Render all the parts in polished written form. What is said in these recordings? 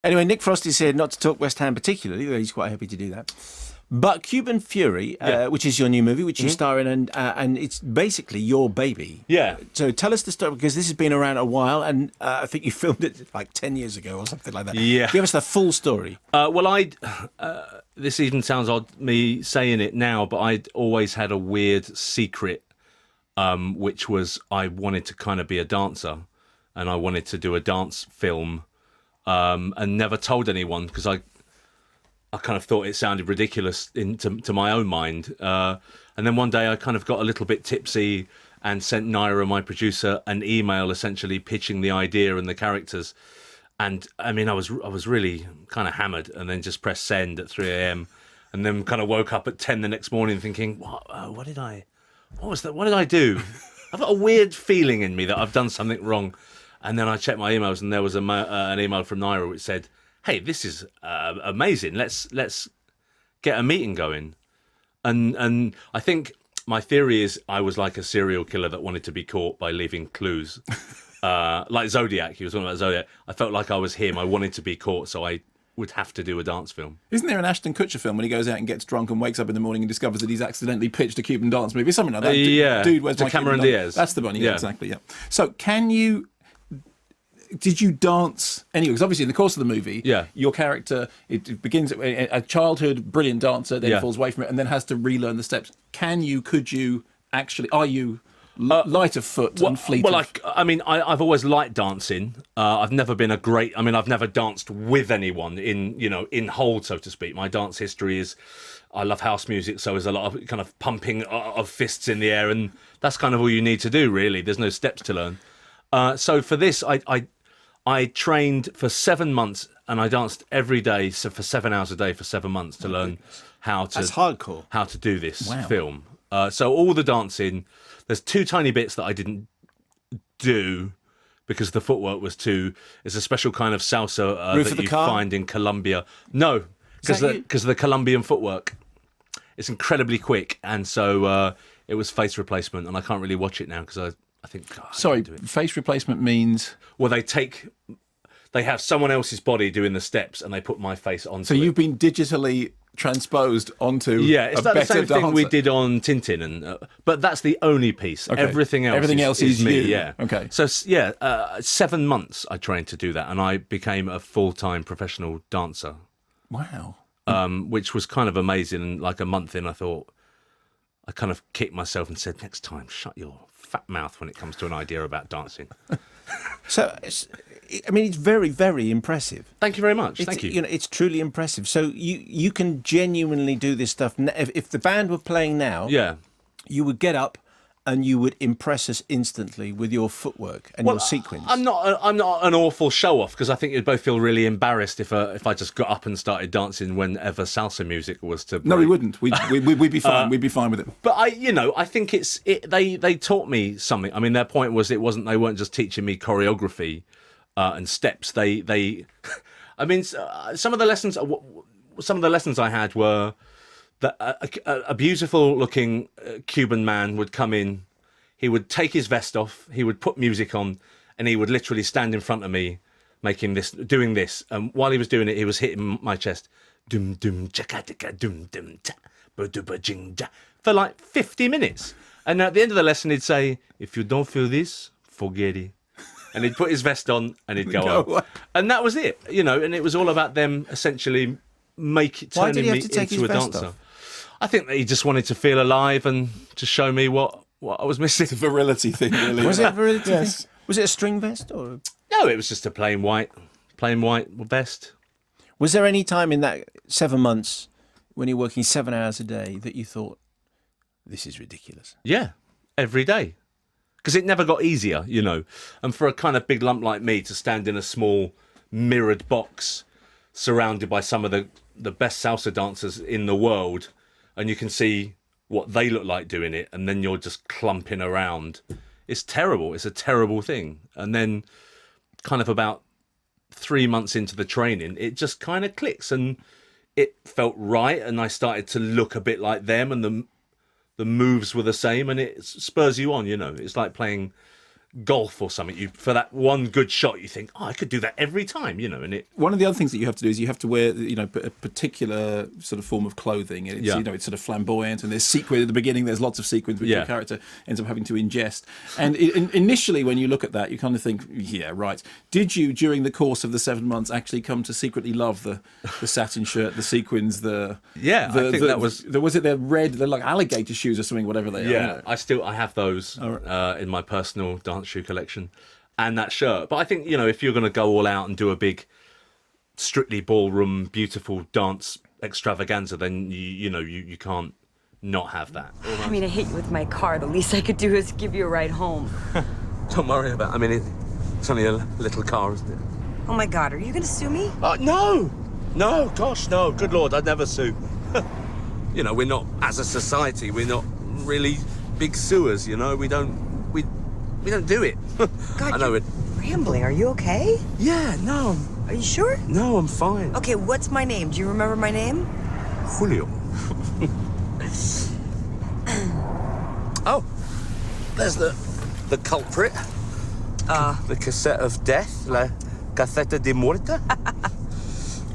Anyway, Nick Frost is here not to talk West Ham particularly, though he's quite happy to do that. But Cuban Fury, which is your new movie, which you star in, and it's basically your baby. Yeah. So tell us the story, because this has been around a while, and I think you filmed it like 10 years ago or something like that. Yeah. Give us the full story. This even sounds odd, me saying it now, but I'd always had a weird secret, which was I wanted to kind of be a dancer, and I wanted to do a dance film, and never told anyone, because I kind of thought it sounded ridiculous to my own mind. And then one day I kind of got a little bit tipsy and sent Naira, my producer, an email essentially pitching the idea and the characters. And I mean, I was really kind of hammered, and then just pressed send at 3 a.m. and then kind of woke up at 10 the next morning thinking, what did I do? I've got a weird feeling in me that I've done something wrong. And then I checked my emails, and there was an email from Naira which said, "Hey, this is amazing. Let's get a meeting going." And I think my theory is I was like a serial killer that wanted to be caught by leaving clues, like Zodiac. He was talking about Zodiac. I felt like I was him. I wanted to be caught, so I would have to do a dance film. Isn't there an Ashton Kutcher film when he goes out and gets drunk and wakes up in the morning and discovers that he's accidentally pitched a Cuban dance movie? Something like that. Dude, where's to my Cameron Cuban Diaz. Dance? That's the one. Yeah, exactly. Yeah. So did you dance anyway? Because obviously in the course of the movie, your character, it begins a childhood brilliant dancer, then falls away from it, and then has to relearn the steps. Could you actually? Are you light of foot and fleet? Well, I've always liked dancing. I've never been I've never danced with anyone in whole, so to speak. My dance history is, I love house music, so there's a lot of kind of pumping of fists in the air, and that's kind of all you need to do, really. There's no steps to learn. So for this, I trained for 7 months, and I danced every day, so for 7 hours a day for 7 months to learn That's hardcore. how to do this film. So all the dancing, there's 2 tiny bits that I didn't do because the footwork was too. It's a special kind of salsa that you find in Colombia. No, because of the Colombian footwork. It's incredibly quick, and so it was face replacement, and I can't really watch it now because I think. Sorry, face replacement means. Well, they have someone else's body doing the steps, and they put my face onto it. So you've been digitally transposed onto it's a like better the same dancer. thing we did on Tintin, and but that's the only piece. Okay. Everything else is me. you. Yeah. Okay. So 7 months I trained to do that, and I became a full-time professional dancer. Wow. Which was kind of amazing. And like a month in, I thought, I kind of kicked myself and said, next time, shut your fat mouth when it comes to an idea about dancing. So, it's very, very impressive. Thank you very much. Thank you. It's truly impressive. So you can genuinely do this stuff. If the band were playing now, you would get up and you would impress us instantly with your footwork and your sequence. I'm not an awful show off, because I think you'd both feel really embarrassed if I just got up and started dancing whenever salsa music was to break. No, we wouldn't. We'd be fine. We'd be fine with it. But I think they taught me something. I mean, their point was they weren't just teaching me choreography and steps. They I mean, some of the lessons I had were that a beautiful-looking Cuban man would come in. He would take his vest off. He would put music on, and he would literally stand in front of me, doing this. And while he was doing it, he was hitting my chest, dum dum chakatika dum dum ta, ba du ba jing ja, for like 50 minutes. And at the end of the lesson, he'd say, "If you don't feel this, forget it." And he'd put his vest on, and he'd go on. And that was it, And it was all about them essentially turning me into a dancer. Off? I think that he just wanted to feel alive and to show me what I was missing. It's a virility thing, really. Was it a virility thing? Was it a string vest or? No, it was just a plain white vest. Was there any time in that 7 months when you're working 7 hours a day that you thought, this is ridiculous? Yeah, every day. Because it never got easier, And for a kind of big lump like me to stand in a small mirrored box surrounded by some of the best salsa dancers in the world, and you can see what they look like doing it, and then you're just clumping around. It's terrible. It's a terrible thing. And then kind of about 3 months into the training, it just kind of clicks, and it felt right, and I started to look a bit like them, and the moves were the same, and it spurs you on, It's like playing golf or something, for that one good shot, you think, I could do that every time, and it. One of the other things that you have to do is you have to wear, a particular sort of form of clothing. It's, it's sort of flamboyant, and there's sequins at the beginning. There's lots of sequins which your character ends up having to ingest. And initially, when you look at that, you kind of think, yeah, right. Did you, during the course of the 7 months, actually come to secretly love the satin shirt, the sequins, I think that was it their red, they're like alligator shoes or something, whatever they are. Yeah, I have those in my personal dance shoe collection, and that shirt. But I think if you're going to go all out and do a big Strictly Ballroom beautiful dance extravaganza, then you can't not have that. I mean, I hit you with my car. The least I could do is give you a ride home. Don't worry about it. I mean, it's only a little car, isn't it? Oh my God, are you going to sue me? No, gosh, no. Good Lord, I'd never sue. We're not, as a society, we're not really big suers, we don't do it. God, I know you're rambling. Are you okay? Yeah, no. Are you sure? No, I'm fine. Okay, what's my name? Do you remember my name? Julio. Oh, there's the culprit. The cassette of death, la cassette de muerte.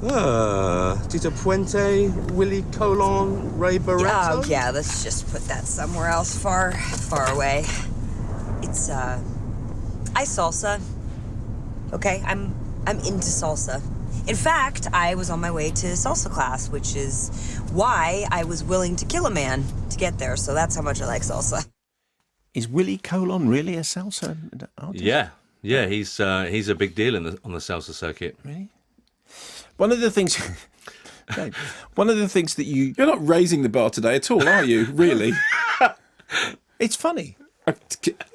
Tito Puente, Willy Colon, Ray Barreto. Oh, yeah, let's just put that somewhere else far, far away. It's, I salsa. Okay, I'm into salsa. In fact, I was on my way to salsa class, which is why I was willing to kill a man to get there. So that's how much I like salsa. Is Willy Colon really a salsa artist? Yeah, he's a big deal on the salsa circuit. Really? One of the things that you're not raising the bar today at all, are you? Really? It's funny,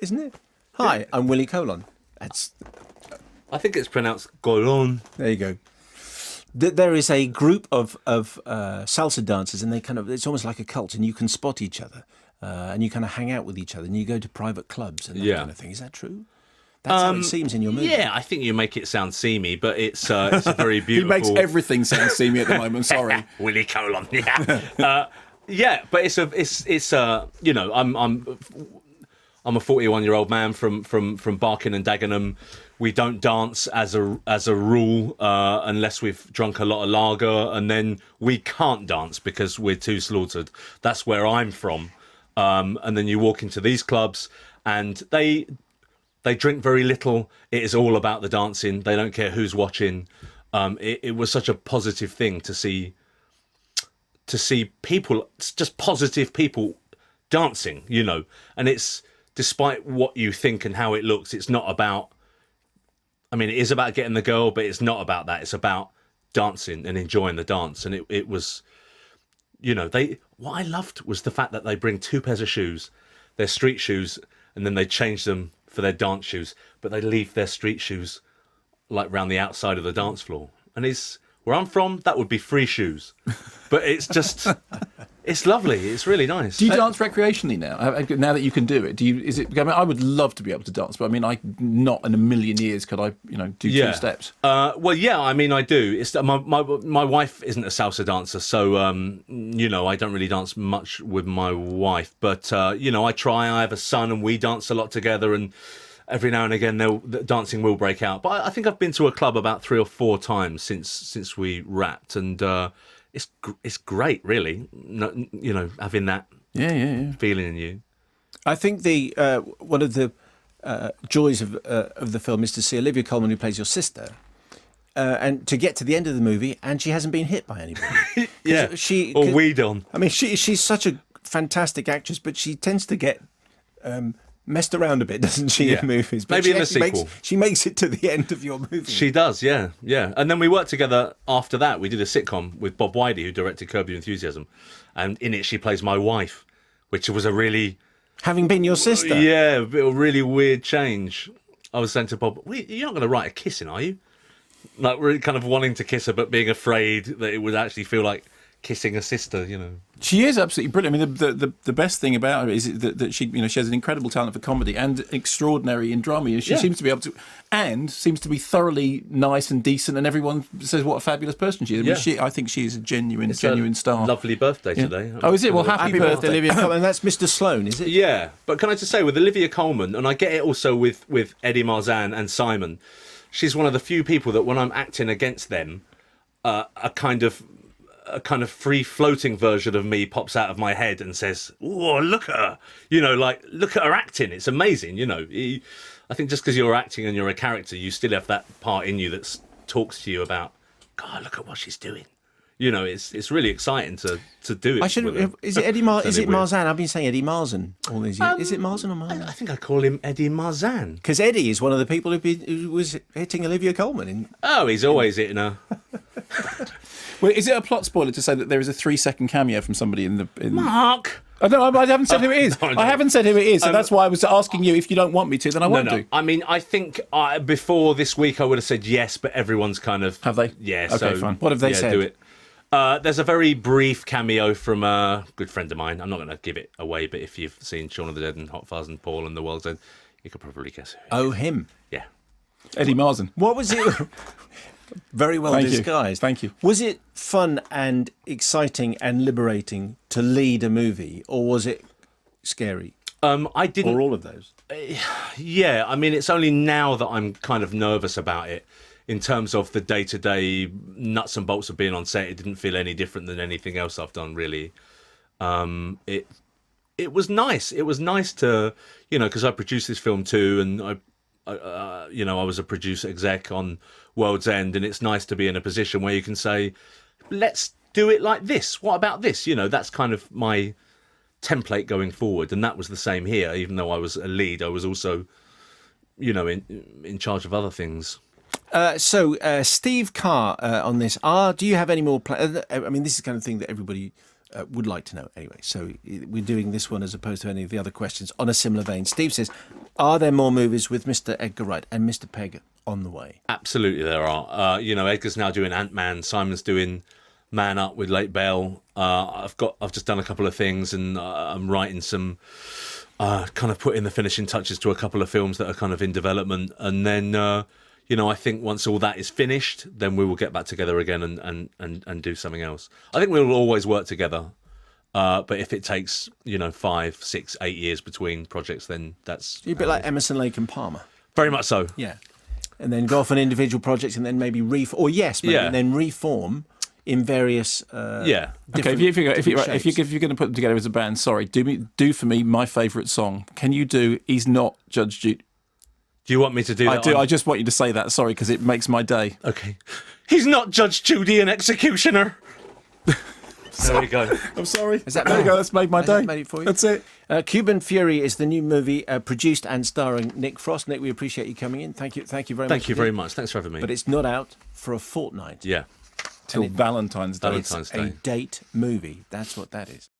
isn't it? Hi, I'm Willy Colon. I think it's pronounced Colon. There you go. There is a group of salsa dancers, and it's almost like a cult, and you can spot each other, and you kind of hang out with each other, and you go to private clubs and that kind of thing. Is that true? That's how it seems in your movie. Yeah, I think you make it sound seamy, but it's a very beautiful. He makes everything sound seamy at the moment. Sorry, Willy Colon. Yeah, yeah, but it's I'm a 41-year-old man from Barking and Dagenham. We don't dance as a rule unless we've drunk a lot of lager, and then we can't dance because we're too slaughtered. That's where I'm from. And then you walk into these clubs, and they drink very little. It is all about the dancing. They don't care who's watching. It was such a positive thing to see people, just positive people dancing, and it's, despite what you think and how it looks, it's not about, it is about getting the girl, but it's not about that. It's about dancing and enjoying the dance. And it was, what I loved was the fact that they bring 2 pairs of shoes, their street shoes, and then they change them for their dance shoes, but they leave their street shoes like round the outside of the dance floor. And where I'm from, that would be free shoes. But it's just, it's lovely. It's really nice. Do you dance recreationally now? Now that you can do it, I would love to be able to dance, but not in a million years could I, do 2 steps. Well, yeah, I do. It's my wife isn't a salsa dancer, so I don't really dance much with my wife. But I try. I have a son, and we dance a lot together, and every now and again, the dancing will break out. But I think I've been to a club about 3 or 4 times since we wrapped, and it's great, really. Having that feeling in you. I think the one of the joys of the film is to see Olivia Colman, who plays your sister, and to get to the end of the movie, and she hasn't been hit by anybody. Or weed on. She's such a fantastic actress, but she tends to get messed around a bit, doesn't she, in movies? But maybe in the sequel. She makes it to the end of your movie. She does, yeah. And then we worked together after that. We did a sitcom with Bob Whitey, who directed Curb Your Enthusiasm. And in it, she plays my wife, which was a really... Having been your sister? Yeah, a really weird change. I was saying to Bob, you're not going to write a kissing, are you? Like, really kind of wanting to kiss her, but being afraid that it would actually feel like kissing a sister, you know. She is absolutely brilliant. I mean, the best thing about her is that she, you know, she has an incredible talent for comedy and extraordinary in drama. You know, she seems to be able to, and seems to be thoroughly nice and decent. And everyone says what a fabulous person she is. I mean, I think she is a genuine star. Lovely birthday today. Oh, is it? Well, happy birthday, Olivia Colman. And that's Mr. Sloan, is it? Yeah, but can I just say with Olivia Colman, and I get it also with Eddie Marzan and Simon, she's one of the few people that when I'm acting against them, a kind of free-floating version of me pops out of my head and says, "Oh, look at her!" You know, like look at her acting. It's amazing. You know, I think just because you're acting and you're a character, you still have that part in you that talks to you about, God, look at what she's doing. You know, it's really exciting to do it. Is it Eddie Is it Marzan? I've been saying Eddie Marzan all these years. Is it Marzan or Marzan? I think I call him Eddie Marzan. Because Eddie is one of the people who was hitting Olivia Colman. He's always hitting her. Well, is it a plot spoiler to say that there is a 3-second cameo from somebody in Mark? Oh, no, I haven't said who it is. I haven't said who it is, so that's why I was asking you. If you don't want me to, then I won't do. I mean, I think before this week I would have said yes, but everyone's kind of... Have they? Yeah. Okay, so, fine. What have they said? Do it. There's a very brief cameo from a good friend of mine. I'm not going to give it away, but if you've seen Shaun of the Dead and Hot Fuzz and Paul and The World's End, you could probably guess who. Oh, him. Yeah. Eddie Marzan. What was it? Very well disguised. Thank you. Was it fun and exciting and liberating to lead a movie, or was it scary? I didn't. Or all of those? Yeah, I mean, it's only now that I'm kind of nervous about it. In terms of the day-to-day nuts and bolts of being on set, it didn't feel any different than anything else I've done, really. It was nice. It was nice to, you know, because I produced this film too, and I was a producer exec on World's End, and it's nice to be in a position where you can say, let's do it like this. What about this? You know, that's kind of my template going forward, and that was the same here. Even though I was a lead, I was also, you know, in charge of other things. So Steve Carr on this. Do you have any more plans? I mean, this is the kind of thing that everybody would like to know anyway. So we're doing this one as opposed to any of the other questions on a similar vein. Steve says, are there more movies with Mr. Edgar Wright and Mr. Pegg on the way? Absolutely there are. You know, Edgar's now doing Ant-Man. Simon's doing Man Up with Late Bell. I've just done a couple of things, and I'm writing some kind of putting the finishing touches to a couple of films that are kind of in development. And then, you know, I think once all that is finished, then we will get back together again and do something else. I think we'll always work together. But if it takes, you know, 5, 6, 8 years between projects, then that's... You're a bit like Emerson, Lake and Palmer. Very much so. Yeah. And then go off on individual projects and then maybe and then reform in various Okay, if you're going to put them together as a band, sorry, do for me my favourite song. Can you do He's Not Judge Judy? Do you want me to do that? I do. I just want you to say that, sorry, because it makes my day. Okay. He's not Judge Judy, an executioner. There we go. I'm sorry. There you go. That's made my day. Made it for you? That's it. Cuban Fury is the new movie produced and starring Nick Frost. Nick, we appreciate you coming in. Thank you very much. Thank you very much. Thanks for having me. But it's not out for a fortnight. Yeah. Till Valentine's Day. It's a date movie. That's what that is.